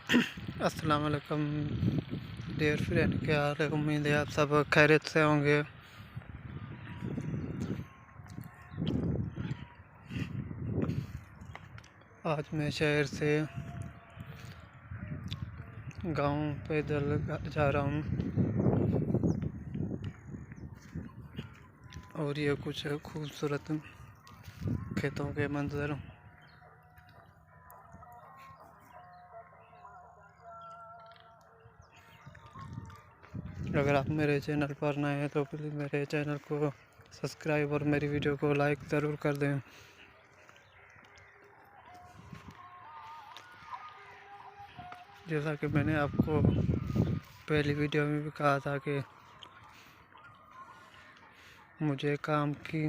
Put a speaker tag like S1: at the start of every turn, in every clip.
S1: अस्सलाम वालेकुम dear friend, क्या हाल है। उम्मीद है आप सब खैरियत से होंगे। आज मैं शहर से गांव पैदल जा रहा हूं और ये कुछ खूबसूरत खेतों के मंजर। अगर आप मेरे चैनल पर नए हैं तो प्लीज़ मेरे चैनल को सब्सक्राइब और मेरी वीडियो को लाइक ज़रूर कर दें। जैसा कि मैंने आपको पहली वीडियो में भी कहा था कि मुझे काम की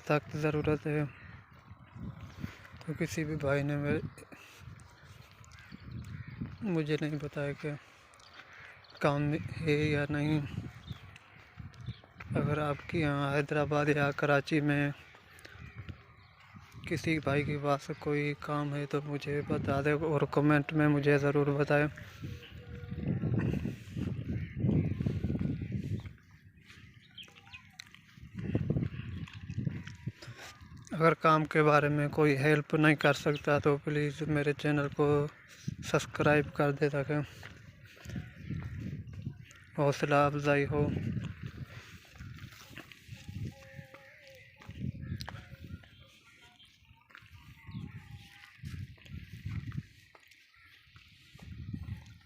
S1: सख्त ज़रूरत है, तो किसी भी भाई ने मुझे नहीं बताया कि काम है या नहीं। अगर आपके यहाँ हैदराबाद या कराची में किसी भाई के पास कोई काम है तो मुझे बता दें और कमेंट में मुझे ज़रूर बताएं। अगर काम के बारे में कोई हेल्प नहीं कर सकता तो प्लीज़ मेरे चैनल को सब्सक्राइब कर दे ताकि हौसला अफजाई हो।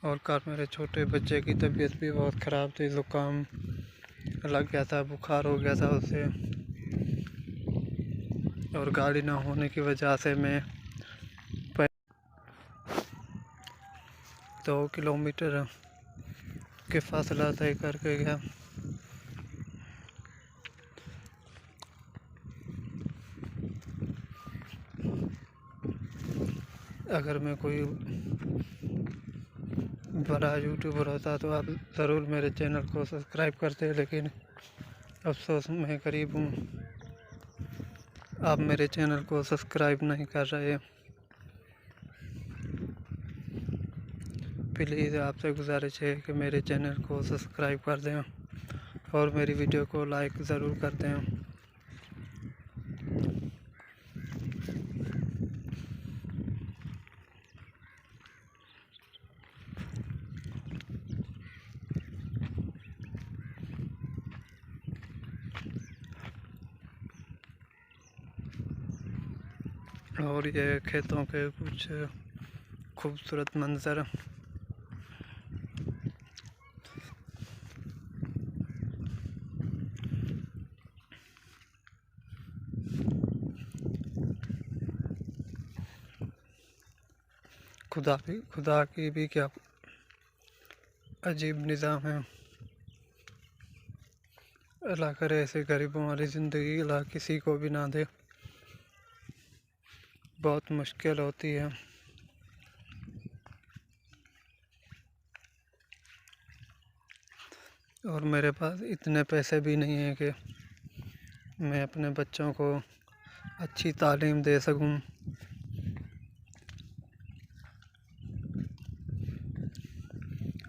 S1: और कल मेरे छोटे बच्चे की तबीयत भी बहुत ख़राब थी, ज़ुकाम लग गया था, बुखार हो गया था उसे, और गाड़ी ना होने की वजह से मैं 2 किलोमीटर के फासला तय करके गया। अगर मैं कोई बड़ा यूट्यूबर होता तो आप ज़रूर मेरे चैनल को सब्सक्राइब करते, लेकिन अफसोस मैं गरीब हूँ, आप मेरे चैनल को सब्सक्राइब नहीं कर रहे। प्लीज़ आपसे गुजारिश है कि मेरे चैनल को सब्सक्राइब कर दें और मेरी वीडियो को लाइक ज़रूर कर दें। और ये खेतों के कुछ खूबसूरत मंजर। खुदा की भी क्या अजीब निज़ाम है। अल्लाह करे ऐसे गरीबों वाली ज़िंदगी अल्लाह किसी को भी ना दे, बहुत मुश्किल होती है। और मेरे पास इतने पैसे भी नहीं हैं कि मैं अपने बच्चों को अच्छी तालीम दे सकूं।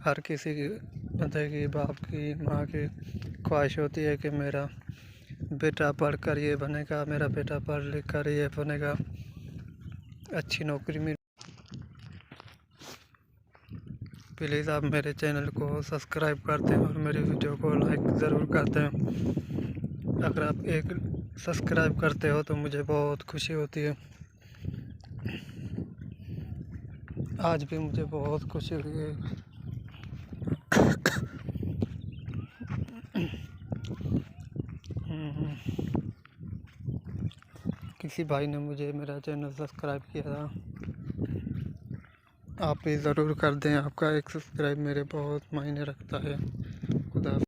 S1: हर किसी की बंदे की, बाप की, माँ की ख्वाहिश होती है कि मेरा बेटा पढ़कर ये बनेगा, मेरा बेटा पढ़ लिख कर ये बनेगा, अच्छी नौकरी मिल। प्लीज़ आप मेरे चैनल को सब्सक्राइब कर दें और मेरी वीडियो को लाइक ज़रूर कर दें। अगर आप एक सब्सक्राइब करते हो तो मुझे बहुत खुशी होती है। आज भी मुझे बहुत खुशी हुई है। किसी भाई ने मुझे मेरा चैनल सब्सक्राइब किया था, आप भी ज़रूर कर दें। आपका एक सब्सक्राइब मेरे बहुत मायने रखता है।